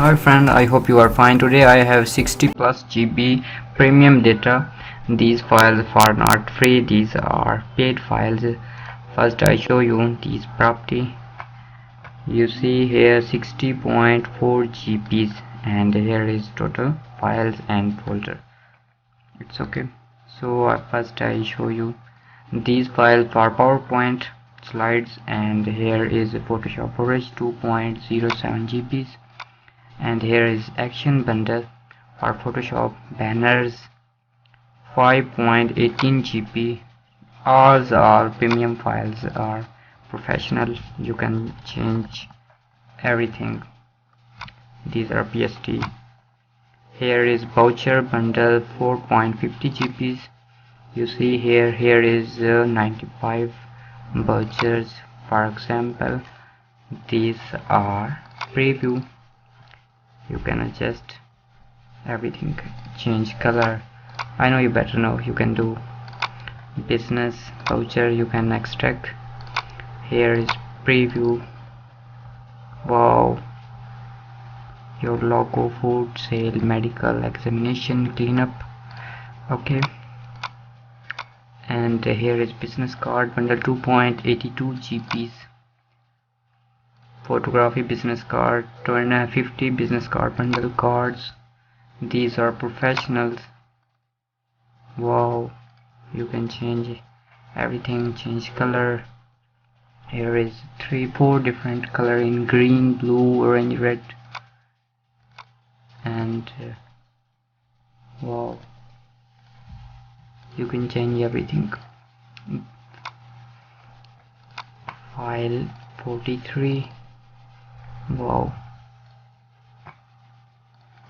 Hi friend, I hope you are fine. Today I have 60 plus GB premium data. These files are not free, these are paid files. First I show you these property. You see here 60.4 GBs and here is total files and folder. It's okay. So first I show you these files for PowerPoint slides, and here is Photoshop storage 2.07 GBs. And here is action bundle for Photoshop banners 5.18 GB. All our premium files are professional. You can change everything. These are PST. Here is voucher bundle 4.50 GBs. You see here is 95 vouchers. For example, these are preview. You can adjust everything, change color. I know you better know. You can do business voucher, you can extract. Here is preview. Wow, your logo, food sale, medical examination, cleanup. Okay, and here is business card bundle 2.82 GBs. Photography business card 250 business card bundle cards. These are professionals. Wow, you can change everything, change color. Here is 4 different color in green, blue, orange, red, and wow, you can change everything. File 43. Wow,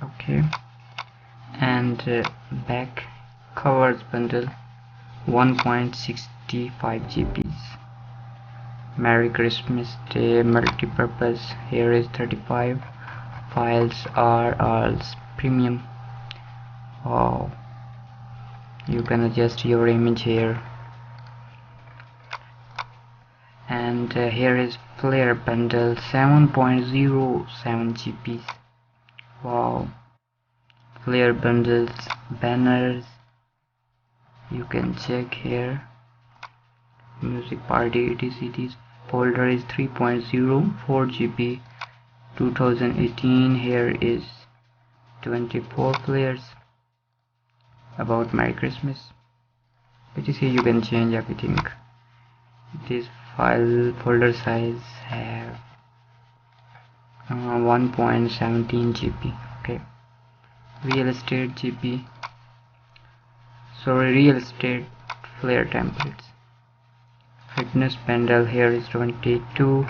okay. And back covers bundle 1.65 GBs. Merry Christmas Day multi-purpose. Here is 35 files are all premium. Wow, you can adjust your image here. And here is flare bundle 7.07 GBs. Wow, flare bundles, banners, you can check here. Music party etc. This folder is 3.04 GB 2018. Here is 24 flares. About Merry Christmas etc. You can change everything. This file folder size have 1.17 GB. Okay, real estate GB, sorry, real estate flare templates. Fitness bundle, here is 22.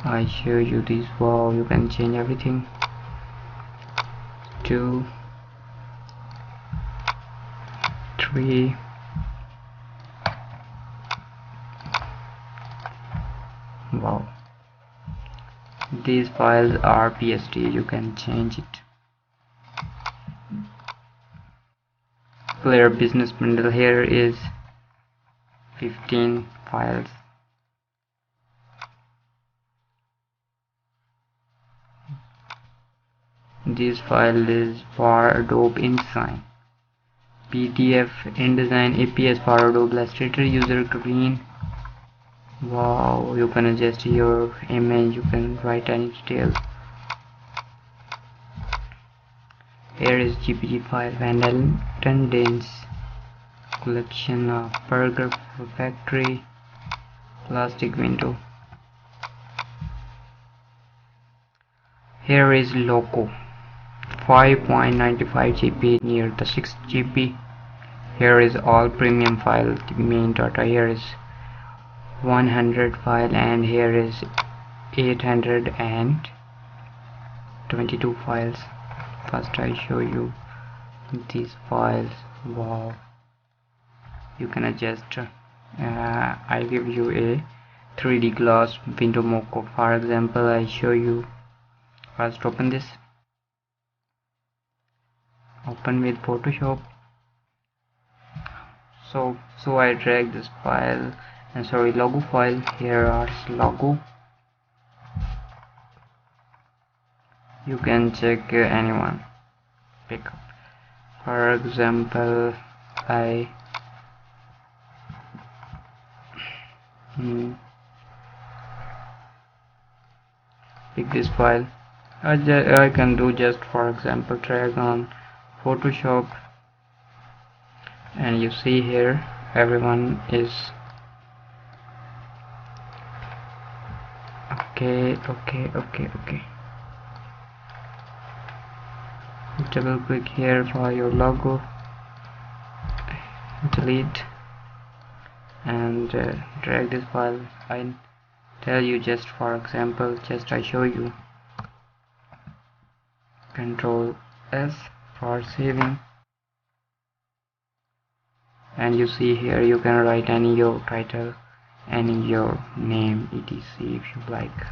I show you this. Wow, you can change everything. 2, 3, wow, these files are PST. You can change it. Flare business bundle, here is 15 files. This file is for Adobe InDesign, PDF, InDesign, APS for Adobe Illustrator, user green. Wow, you can adjust your image, you can write any detail. Here is GPT file, Vandal Tendance collection of burger factory, plastic window. Here is logo 5.95 GB near the 6 GB. Here is all premium file, the main data. Here is 100 file and here is 822 files. First I show you these files. Wow, you can adjust. I give you a 3D glass window mockup. For example, I show you. First open this, open with Photoshop. So I drag this file, and sorry, logo file. Here are logo. You can check anyone pick up. For example, I pick this file. I can do just for example drag on Photoshop, and you see here everyone is okay. Double click here for your logo, delete, and drag this file. I tell you just for example, just I show you. Control S for saving, and you see here you can write any your title, any your name, etc. if you like.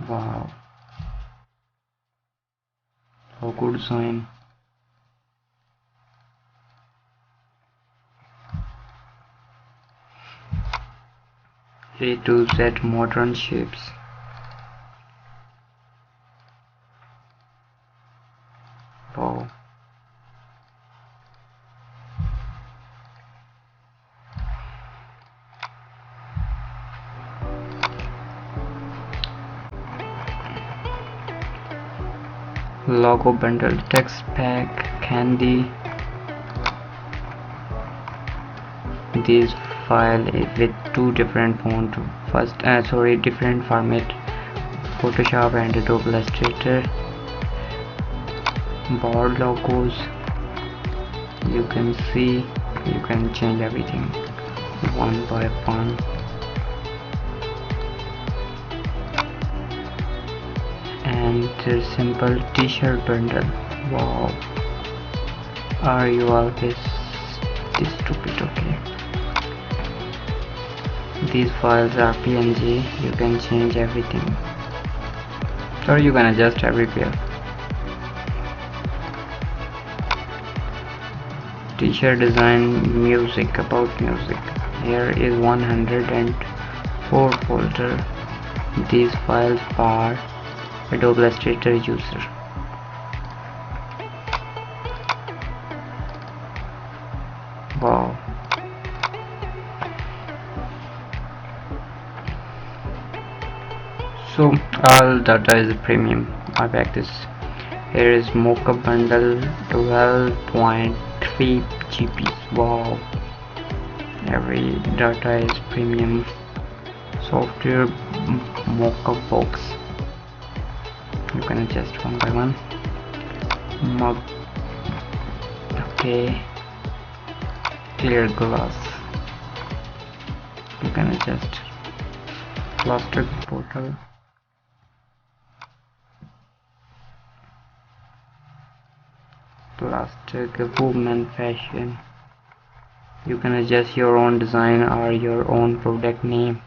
Wow, how good sign. A to Z modern shapes. Wow. Logo bundle, text pack, candy. This file is with two different font. Different format, Photoshop and Adobe Illustrator. Board logos. You can see, you can change everything one by one. And the simple t-shirt bundle. Wow, are you always this stupid? Okay, these files are PNG. You can change everything, or you can adjust everywhere. T-shirt design, music, about music. Here is 104 folder. These files are Adobe Illustrator user. Wow. So all data is premium. I back this. Here is mockup bundle, 12.3 GB. Wow. Every data is premium. Software mockup box. You can adjust one by one. Mug. Okay. Clear glass. You can adjust. Plastic bottle. Plastic woman fashion. You can adjust your own design or your own product name,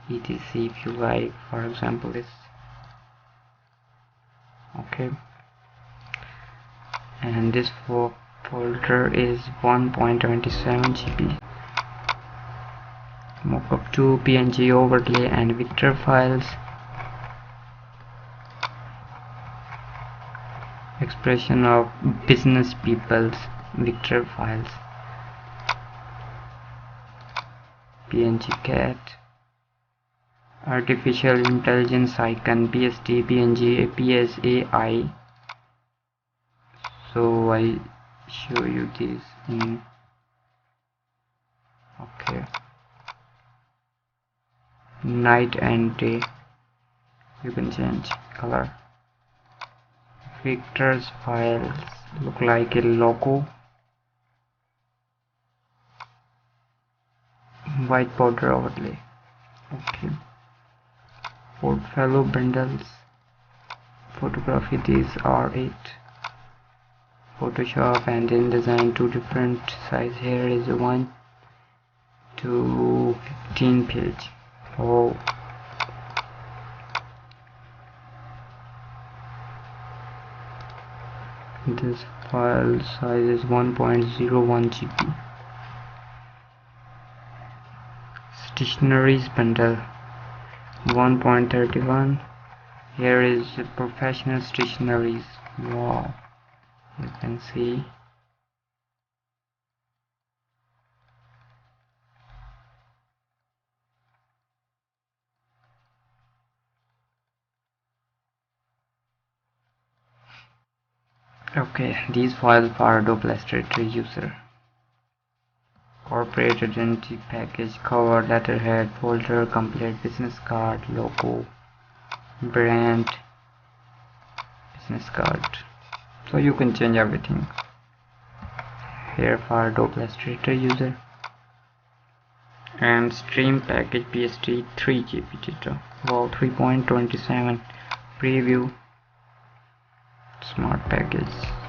etc. if you like. For example, this. Okay, and this folder is 1.27 GB. Mockup 2, PNG overlay, and vector files. Expression of business people's vector files. PNG cat. Artificial intelligence icon, BST, PNG, PSAI. So I show you this in. Okay, night and day. You can change color. Vectors files look like a logo. White border overlay. Okay. Portfolio bundles. Photography, these are 8. Photoshop and InDesign, two different size. Here is 1 to 15 page. Oh, this file size is 1.01 GB. Stationery bundle, 1.31. Here is professional stationaries. Wow, you can see. Okay, these files for Adobe Illustrator user. Corporate identity package, cover, letterhead, folder, complete business card, logo, brand, business card. So you can change everything here for Adobe Illustrator user. And stream package PST 3 GB data. Wow, 3.27 preview smart package.